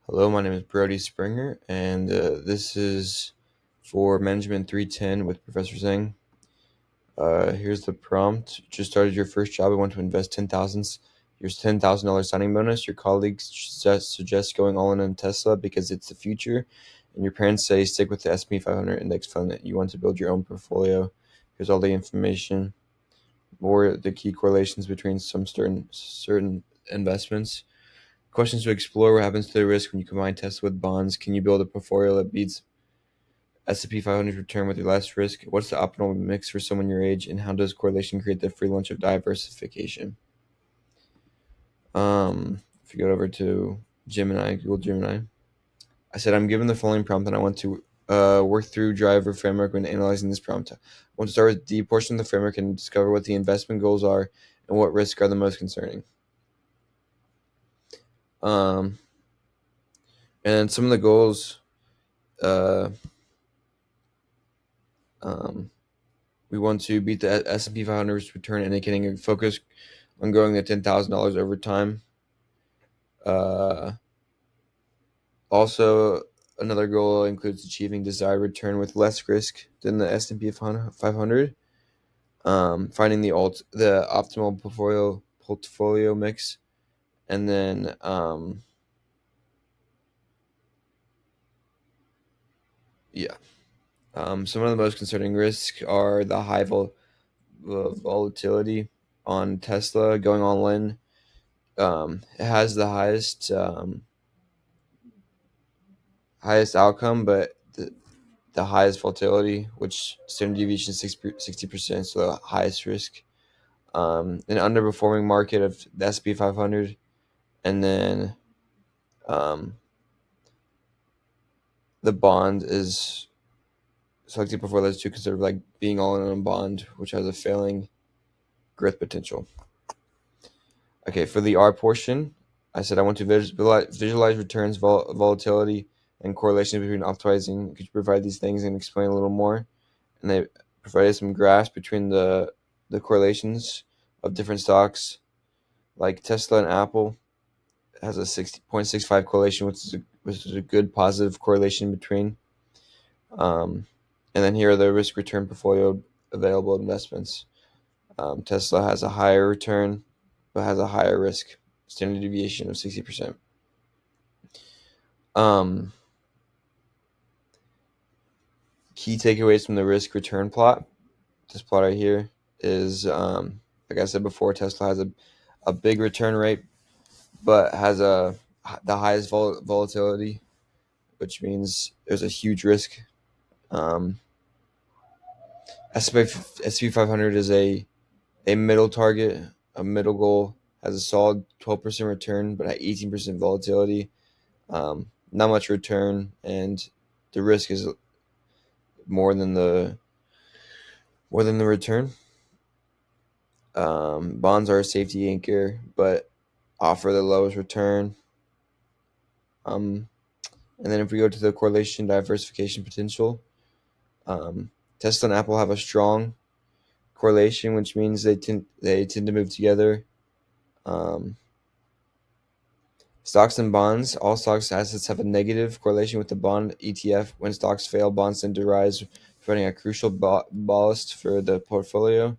Hello, my name is Brody Springer, and this is for Management 310 with Professor Zhang. Here's the prompt. Just started your first job and want to invest 10,000. Your $10,000 signing bonus. Your colleagues suggest going all in on Tesla because it's the future, and your parents say stick with the S&P 500 index fund. You want to build your own portfolio. Here's all the information. More the key correlations between some certain investments. Questions to explore: what happens to the risk when you combine Tesla with bonds? Can you build a portfolio that beats S&P 500 return with your less risk? What's the optimal mix for someone your age? And how does correlation create the free lunch of diversification? If you go over to Gemini, Google Gemini, I said I'm given the following prompt and I want to work through driver framework when analyzing this prompt. I want to start with the portion of the framework and discover what the investment goals are and what risks are the most concerning. Um, and some of the goals, uh, um, we want to beat the S&P 500's return indicating a focus on growing the $10,000 over time. Uh, Also, another goal includes achieving desired return with less risk than the S&P 500. Finding the optimal portfolio mix, and then yeah. Some of the most concerning risks are the high volatility on Tesla going all in. It has the highest outcome, but the highest volatility, which standard deviation is 60%, so the highest risk. An underperforming market of the S&P 500, and then um, the bond is selected before those two, considered like being all in on a bond, which has a failing growth potential. Okay, for the R portion, I said I want to visualize returns, volatility, and correlation between optimizing. Could you provide these things and explain a little more? And they provided some graphs between the correlations of different stocks, like Tesla and Apple has a 60.65 correlation, which is a good positive correlation between. And then here are the risk return portfolio available investments. Tesla has a higher return, but has a higher risk, standard deviation of 60%. Um, Key takeaways from the risk return plot. This plot right here is, like I said before, Tesla has a big return rate, but has the highest volatility, which means there's a huge risk. Um, SP 500 is a middle target, a middle goal, has a solid 12% return, but at 18% volatility. Not much return, and the risk is more than the return. Bonds are a safety anchor, but offer the lowest return. And then if we go to the correlation diversification potential, Tesla and Apple have a strong correlation, which means they tend to move together. Um, Stocks and bonds. All stocks assets have a negative correlation with the bond ETF. When stocks fail, bonds tend to rise, providing a crucial ballast for the portfolio.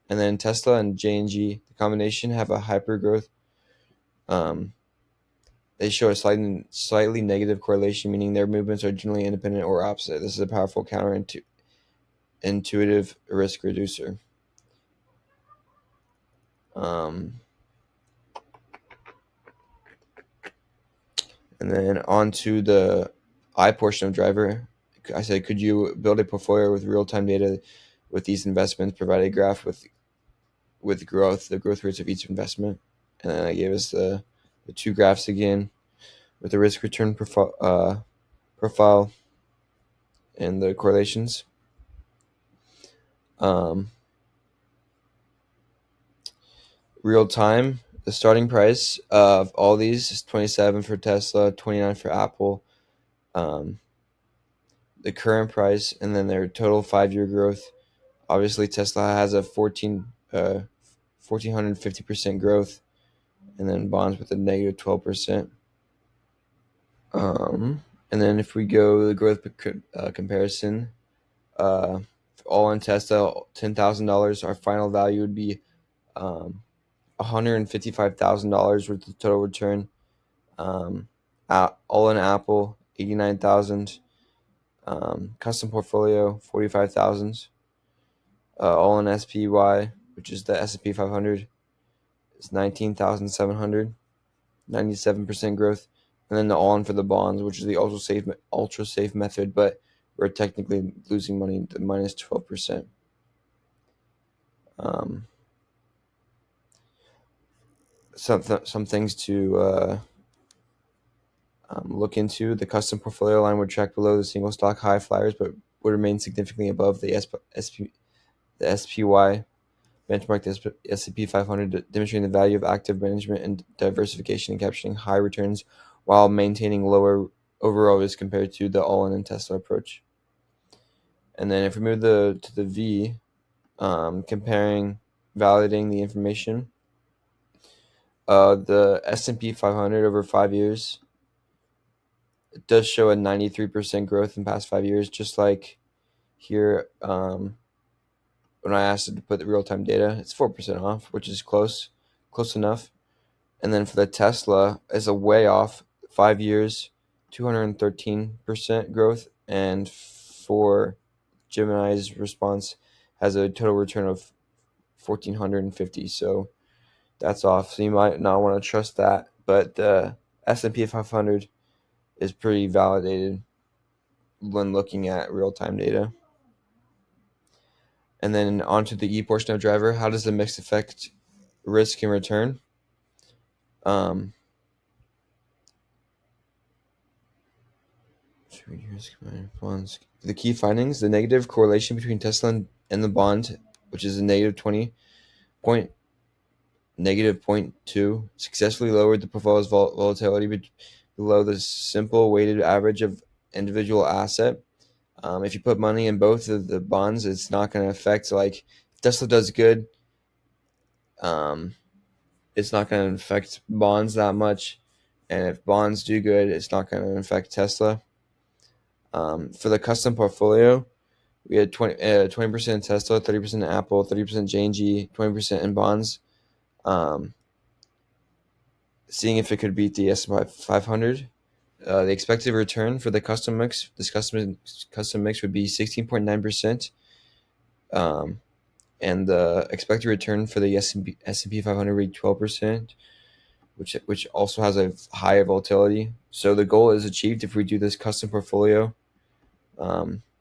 And then Tesla and J&G, the combination, have a hyper growth. Um, they show a slightly negative correlation, meaning their movements are generally independent or opposite. This is a powerful intuitive risk reducer. Um, and then on to the I portion of driver. I said, could you build a portfolio with real-time data with these investments, provide a graph with the growth rates of each investment? And then I gave us the two graphs again with the risk return profile and the correlations. Um, Real time, the starting price of all these is 27 for Tesla, 29 for Apple. Um, the current price, and then their total 5-year growth. Obviously, Tesla has a 1,450% growth, and then bonds with a negative 12%. And then if we go the growth comparison, all in Tesla, $10,000. Our final value would be $155,000 worth of total return. All in Apple, 89,000. Custom portfolio, 45,000. All in SPY, which is the S&P 500, is 19,700. 97% growth. And then the all in for the bonds, which is the ultra safe method, but we're technically losing money to minus 12%. Some things to look into. The custom portfolio line would track below the single stock high flyers, but would remain significantly above the SPY benchmark, the S&P 500, demonstrating the value of active management and diversification and capturing high returns while maintaining lower overall risk compared to the all-in and Tesla approach. And then if we move to the V, validating the information, the S&P 500 over 5 years, it does show a 93% growth in past 5 years, just like here. When I asked it to put the real-time data, it's 4% off, which is close enough. And then for the Tesla, is a way off. 5 years, 213% growth, and for Gemini's response has a total return of 1,450. So that's off. So you might not want to trust that, but the S&P 500 is pretty validated when looking at real-time data. And then onto the E portion of driver. How does the mix affect risk and return? The key findings: the negative correlation between Tesla and the bond, which is a -0.2, successfully lowered the portfolio's volatility below the simple weighted average of individual asset. If you put money in both of the bonds, it's not going to affect, like, if Tesla does good, it's not going to affect bonds that much. And if bonds do good, it's not going to affect Tesla. For the custom portfolio, we had 20% Tesla, 30% Apple, 30% J&G, 20% in bonds. Seeing if it could beat the S&P 500. The expected return for the custom mix, this custom mix would be 16.9%. And the expected return for the S&P 500 would be 12%, which also has a higher volatility. So the goal is achieved if we do this custom portfolio,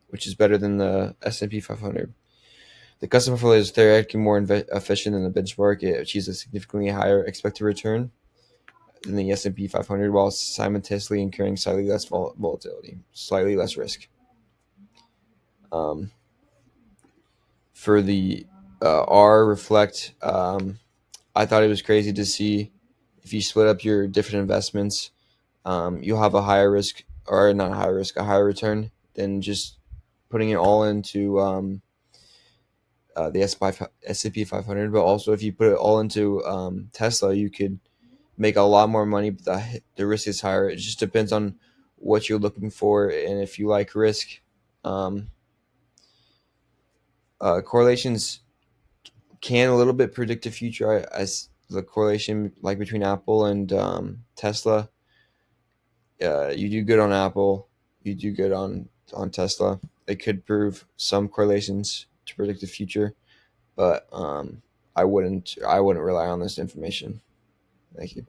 which is better than the S&P 500. The custom portfolio is theoretically more efficient than the benchmark. It achieves a significantly higher expected return than the S&P 500 while simultaneously incurring slightly less volatility, slightly less risk. For the R reflect, I thought it was crazy to see if you split up your different investments, you'll have a higher risk, or not a higher risk, a higher return than just putting it all into the S&P 500. But also, if you put it all into Tesla, you could make a lot more money, but the risk is higher. It just depends on what you're looking for and if you like risk. Correlations can a little bit predict the future, as the correlation like between Apple and Tesla. You do good on Apple, you do good on Tesla. It could prove some correlations to predict the future, but I wouldn't rely on this information. Thank you.